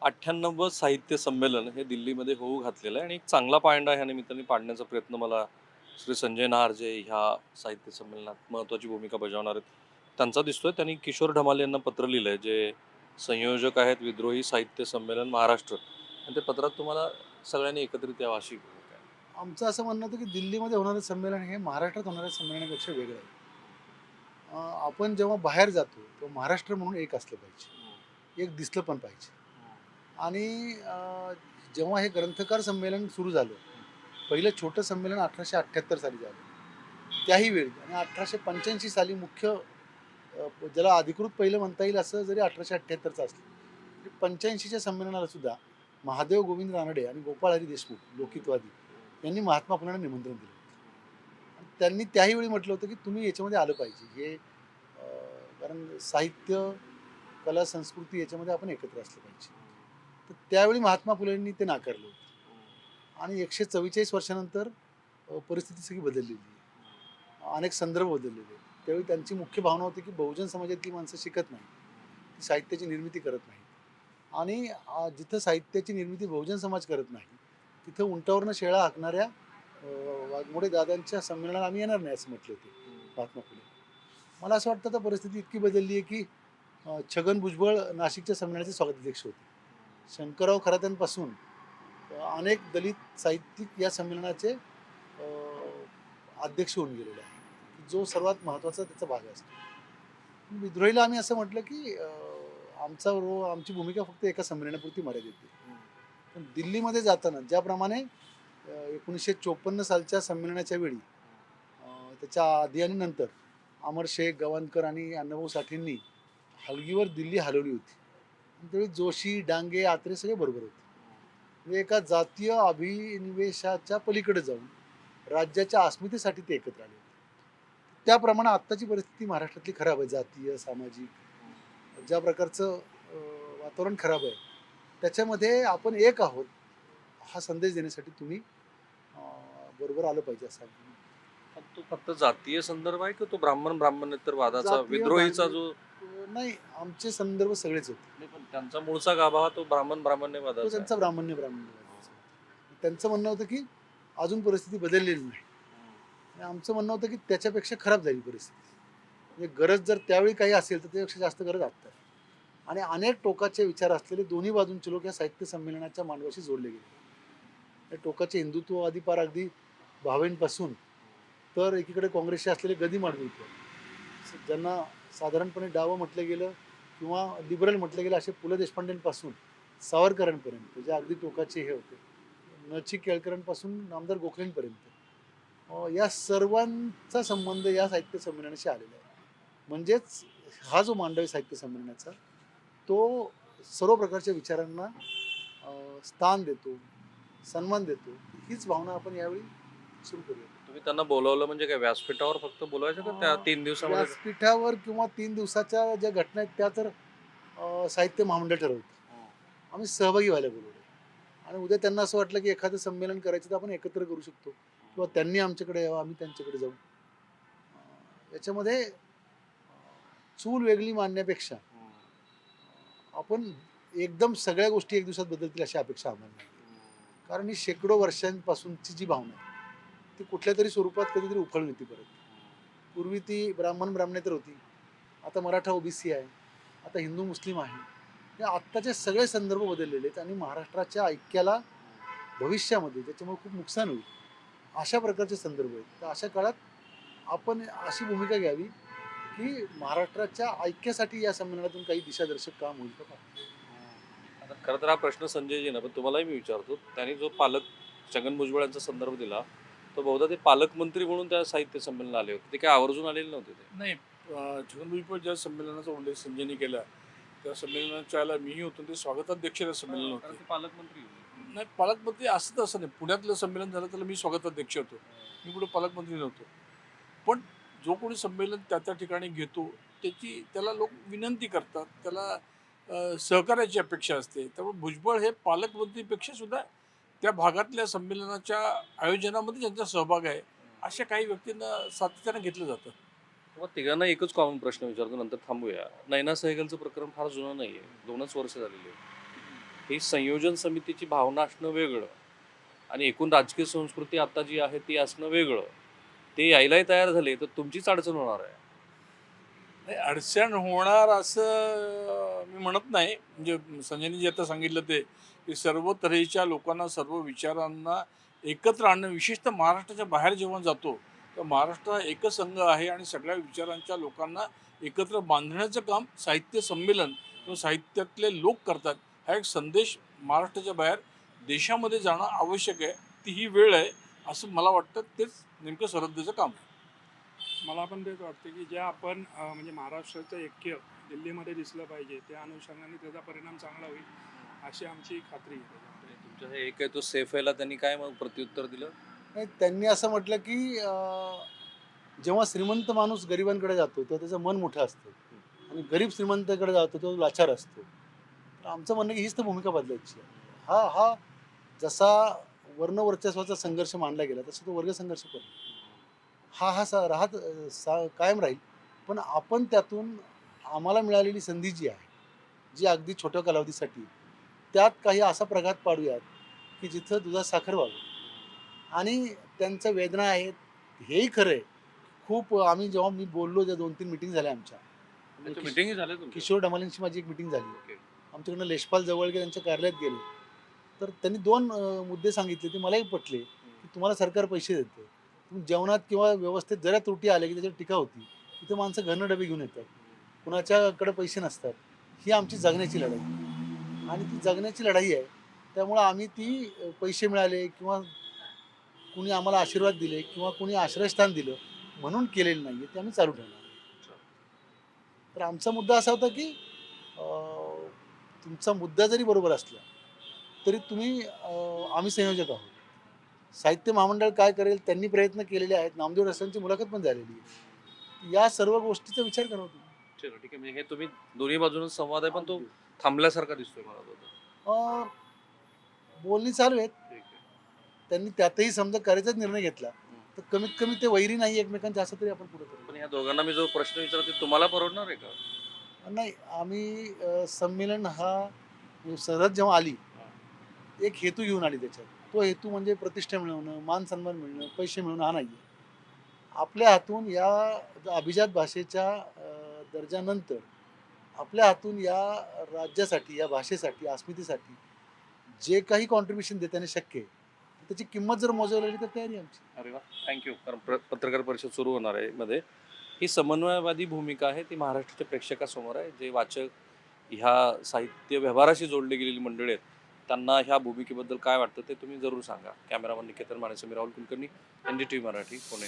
98वं साहित्य संमेलन हे दिल्लीमध्ये होऊ घातलेलं आहे आणि एक चांगला पायंडा ह्या निमित्ताने पाडण्याचा प्रयत्न मला श्री संजय नाहर जे ह्या साहित्य संमेलनात महत्त्वाची भूमिका बजावणार आहेत त्यांचा दिसतोय. त्यांनी किशोर ढमाले यांना पत्र लिहिलं आहे, जे संयोजक आहेत विद्रोही साहित्य संमेलन महाराष्ट्र, आणि ते पत्रात तुम्हाला सगळ्यांनी एकत्रित यावं अशी भूमिका आहे. आमचं असं म्हणणं होतं की दिल्लीमध्ये होणारं संमेलन हे महाराष्ट्रात होणाऱ्या संमेलनापेक्षा वेगळं आहे. आपण जेव्हा बाहेर जातो तेव्हा महाराष्ट्र म्हणून एक असलं पाहिजे, एक दिसलं पण पाहिजे. आणि जेव्हा हे ग्रंथकार संमेलन सुरू झालं, पहिलं छोटं संमेलन 1878 साली झालं. त्याही वेळी आणि 1885 साली मुख्य ज्याला अधिकृत पहिलं म्हणता येईल असं जरी 1878चं असलं, तरी 85च्या संमेलनाला सुद्धा महादेव गोविंद रानडे आणि गोपाळ हरी देशमुख लोकहितवादी यांनी महात्मा फुलेंना निमंत्रण दिलं होतं. आणि त्यांनी त्याही वेळी म्हटलं होतं की तुम्ही याच्यामध्ये आलं पाहिजे. हे कारण साहित्य, कला, संस्कृती याच्यामध्ये आपण एकत्र असलं पाहिजे. तर त्यावेळी महात्मा फुलेंनी ते नाकारलं होतं. आणि 144 वर्षानंतर परिस्थिती सगळी बदललेली आहे. अनेक संदर्भ बदललेले आहेत. त्यावेळी त्यांची मुख्य भावना होती की बहुजन समाजातली माणसं शिकत नाही, ती साहित्याची निर्मिती करत नाही. आणि जिथं साहित्याची निर्मिती बहुजन समाज करत नाही, तिथं उंटावरनं शेळा हाकणाऱ्या वाघमोडे दादांच्या संमेलनाला आम्ही येणार नाही असं म्हटले होते महात्मा फुले. मला असं वाटतं आता परिस्थिती इतकी बदलली आहे की छगन भुजबळ नाशिकच्या संमेलनाचे स्वागताध्यक्ष होते. शंकरराव खरात्यांपासून अनेक दलित साहित्यिक या संमेलनाचे अध्यक्ष होऊन गेलेले आहेत, जो सर्वात महत्त्वाचा त्याचा भाग असतो. विद्रोहीला आम्ही असं म्हटलं की आमची भूमिका फक्त एका संमेलनापुरती मर्यादित आहे. पण दिल्लीमध्ये जाताना ज्याप्रमाणे 1954 सालच्या संमेलनाच्या वेळी त्याच्या आधी आणि नंतर अमर शेख, गवाणकर आणि अण्णाभाऊ साठेंनी हलगीवर दिल्ली हलवली होती. आणि त्यावेळी जोशी, डांगे, आत्रे सगळे बरोबर होते. म्हणजे एका जातीय अभिनिवेशाच्या पलीकडे जाऊन राज्याच्या अस्मितेसाठी ते एकत्र आले होते. त्याप्रमाणे आत्ताची परिस्थिती महाराष्ट्रातली खराब आहे. जातीय, सामाजिक ज्या प्रकारचं वातावरण खराब आहे, त्याच्यामध्ये आपण एक आहोत हा संदेश देण्यासाठी तुम्ही बरोबर आलं पाहिजे असं आम्ही म्हणतो. पण तो फक्त जातीय संदर्भ आहे की तो ब्राह्मण ब्राह्मणेतर वादाचा जातीय, विद्रोहीचा धार्मिक जो नाही, आमचे संदर्भ सगळेच होते. नाही, पण त्यांचा मूळचा गाभा हा तो ब्राह्मण तो ब्राह्मण्यवादाचा आहे. त्यांचा ब्राह्मण्यवादाचा होता. त्यांचं म्हणणं होतं की अजून परिस्थिती बदललेली नाही. आणि आमचं म्हणणं होतं की त्याच्यापेक्षा खराब झाली परिस्थिती. म्हणजे गरज जर त्यावेळी काही असेल तर त्यापेक्षा जास्त गरज आत्ता आहे. आणि अनेक टोकाचे विचार असलेले दोन्ही बाजूंचे लोक या साहित्य संमेलनाच्या मांडवाशी जोडले गेले. या टोकाचे हिंदुत्ववादी पार अगदी भावेंपासून तर एकीकडे काँग्रेसचे असलेले गदी मांडवी, ज्यांना साधारणपणे डावं म्हटलं गेलं किंवा लिबरल म्हटलं गेलं, असे पु ल देशपांडेंपासून सावरकरांपर्यंत जे अगदी टोकाचे हे होते, नची केळकरांपासून नामदार गोखलेंपर्यंत या सर्वांचा संबंध या साहित्य संमेलनाशी आलेला आहे. म्हणजेच हा जो मांडव आहे साहित्य संमेलनाचा, तो सर्व प्रकारच्या विचारांना स्थान देतो, सन्मान देतो. हीच भावना आपण यावेळी सुरू करूया. तुम्ही त्यांना बोलावलं म्हणजे काय व्यासपीठावर फक्त बोलवायचं का त्या 3 दिवसामध्ये? व्यासपीठावर किंवा 3 दिवसाच्या ज्या घटना आहेत त्या तर साहित्य महामंडळ ठरवतं. आम्ही सहभागी व्हायला बोलवलं. आणि उद्या त्यांना असं वाटलं की एखादं संमेलन करायचं तर आपण एकत्र करू शकतो किंवा त्यांनी आमच्याकडे यावं, आम्ही त्यांच्याकडे जाऊ. याच्यामध्ये चूल वेगळी मानण्यापेक्षा आपण एकदम सगळ्या गोष्टी एक दिवसात बदलतील अशी अपेक्षा आम्हाला नाही. कारण ही शेकडो वर्षांपासूनची जी भावना आहे ती कुठल्या तरी स्वरूपात कधीतरी उफळून येते परत. पूर्वी ती ब्राह्मण ब्राह्मणेतर होती, आता मराठा ओबीसी आहे, आता हिंदू मुस्लिम आहे. या आत्ताचे सगळे संदर्भ बदललेले आहेत आणि महाराष्ट्राच्या ऐक्याला भविष्यामध्ये त्याच्यामुळे खूप नुकसान होईल अशा प्रकारचे संदर्भ आहेत. तर अशा काळात आपण अशी भूमिका घ्यावी की महाराष्ट्राच्या ऐक्यासाठी या संमेलनातून काही दिशादर्शक काम होईल का? आता खरं तर हा प्रश्न संजयजींना, पण तुम्हालाही मी विचारतो. त्यांनी जो पालक छगन भुजबळ यांचा संदर्भ दिला, तो बहुधा ते पालकमंत्री म्हणून त्या साहित्य संमेलनाला आले होते. ते काय आवर्जून आलेले नव्हते ते. नाही, छगन भुजबळ ज्या संमेलनाचा उल्लेख संजयनी केला, त्या संमेलनाच्या वेळेला मीही होतो. ते स्वागताध्यक्ष संमेलन कारण होते. ते पालकमंत्री होते. नाही, पालकमंत्री असं तसं नाही. पुण्यातलं संमेलन झालं त्याला मी स्वागताध्यक्ष होतो, मी कुठं पालकमंत्री नव्हतो. पण जो कोणी संमेलन त्या त्या ठिकाणी घेतो त्याला लोक विनंती करतात, त्याला सहकार्याची अपेक्षा असते. त्यामुळे भुजबळ हे पालकमंत्रीपेक्षा सुद्धा त्या भागातल्या संमेलनाच्या आयोजनामध्ये ज्यांचा सहभाग आहे अशा काही व्यक्तींना सातत्यानं घेतलं जातं. मग तिघांना एकच कॉमन प्रश्न विचारतो, नंतर थांबूया. नैना सहगलचं प्रकरण फार जुनं नाहीये, 2च वर्ष झालेली आहे. ही संयोजन समितीची भावना असणं वेगळं आणि एकूण राजकीय संस्कृती आता जी आहे ती असणं वेगळं. ते यायलाही तयार झाले तर तुमचीच अडचण होणार आहे. नाही, अडचण होणार असं मी म्हणत नाही. म्हणजे संजयनी जे आता सांगितलं ते की सर्व तऱ्हेच्या लोकांना, सर्व विचारांना एकत्र आणणं, विशेषतः महाराष्ट्राच्या बाहेर जेव्हा जातो तर महाराष्ट्र हा एकच संघ आहे आणि सगळ्या विचारांच्या लोकांना एकत्र बांधण्याचं काम साहित्य संमेलन किंवा साहित्यातले लोक करतात. हा एक संदेश महाराष्ट्राच्या बाहेर देशामध्ये जाणं आवश्यक आहे. ती ही वेळ आहे असं मला वाटतं. तेच नेमकं सरहद्दीचं काम आहे. मला पण तेच वाटतं की ज्या आपण म्हणजे महाराष्ट्राचं ऐक्य दिल्लीमध्ये दिसलं पाहिजे, त्या अनुषंगाने त्याचा परिणाम चांगला होईल अशी आमची खात्री आहे त्याच्यामध्ये. आणि तुमचं हे एक आहे तो सेफ यायला त्यांनी काय मग प्रत्युत्तर दिलं? नाही, त्यांनी असं म्हटलं की जेव्हा श्रीमंत माणूस गरिबांकडे जातो तेव्हा त्याचं मन मोठं असतं आणि गरीब श्रीमंताकडे जातो तो लाचार असतो. तर आमचं म्हणणं की हीच तर भूमिका बदलायची आहे. हा जसा वर्णवर्चस्वाचा संघर्ष मांडला गेला तसा तो वर्ग संघर्ष पण कायम राहील. पण आपण त्यातून आम्हाला मिळालेली संधी जी आहे, जी अगदी छोट्या कालावधीसाठी, त्यात काही असा प्रघात पाडूयात की जिथं दुधात साखर व्हावं. आणि त्यांच्या वेदना आहेत हेही खरं आहे. खूप आम्ही जेव्हा मी बोललो, ज्या 2-3 मिटिंग झाल्या आमच्या, मिटिंग झाल्या तुमच्या? किशोर ढमालेंशी माझी एक मिटिंग झाली. ओके. आमच्याकडनं लेशपाल जवळगे त्यांच्या कार्यालयात गेलो. तर त्यांनी 2 मुद्दे सांगितले ते मलाही पटले की तुम्हाला सरकार पैसे देतं, तुम्ही जेवणात किंवा व्यवस्थेत जरा त्रुटी आल्या की त्याच्यावर टीका होती. तिथं माणसं घरनं डबे घेऊन येतात, कुणाच्याकडे पैसे नसतात. ही आमची जगण्याची लढाई आणि ती जगण्याची लढाई आहे. त्यामुळं आम्ही ती पैसे मिळाले किंवा कुणी आम्हाला आशीर्वाद दिले किंवा कुणी आश्रयस्थान दिलं म्हणून केलेलं नाही आहे, ते आम्ही चालू ठेवणार. तर आमचा मुद्दा असा होता की तुमचा मुद्दा जरी बरोबर असला तरी तुम्ही आम्ही संयोजक आहोत. साहित्य महामंडळ काय करेल त्यांनी प्रयत्न केलेले आहेत. नामदेव रसांची मुलाखत पण झालेली आहे. या सर्व गोष्टीचा विचार करा तुम्ही. चलो ठीक आहे. म्हणजे हे तुम्ही दोन्ही बाजून संवाद आहे पण तो थांबल्यासारखा दिसतोय मला तो. अं, बोलणी चालू आहेत. ठीक आहे. त्यांनी त्यातही समजा करायचाच निर्णय घेतला तर कमीत कमी ते वैरी नाही एकमेकांचे असं तरी आपण पुढे करू. पण ह्या दोघांना मी जो प्रश्न विचारतो ते तुम्हाला परवडणार आहे का? नाही, आम्ही संमेलन म्हणजे सरहद जेव्हा आली एक हेतू घेऊन आली. त्याच्यात तो हेतू म्हणजे प्रतिष्ठा मिळवणं, मान सन्मान मिळणं, पैसे मिळवणं हा नाही आहे. आपल्या हातून या अभिजात भाषेच्या दर्जानंतर आपल्या हातून या राज्यासाठी, या भाषेसाठी, अस्मितेसाठी जे काही कॉन्ट्रीब्युशन देताना शक्य आहे त्याची किंमत जर मोजावी लागली तर तयारी आहे आमची. अरे वा, थँक्यू. कारण पत्रकार परिषद सुरू होणार आहे मध्ये. ही समन्वयवादी भूमिका आहे ती महाराष्ट्राच्या प्रेक्षकासमोर आहे. जे वाचक ह्या साहित्य व्यवहाराशी जोडले गेलेली मंडळी आहेत त्यांना ह्या भूमिकेबद्दल काय वाटतं ते तुम्ही जरूर सांगा. कॅमेरामन निकेतन मानेसह मी राहुल कुलकर्णी, NDTV मराठी, पुणे.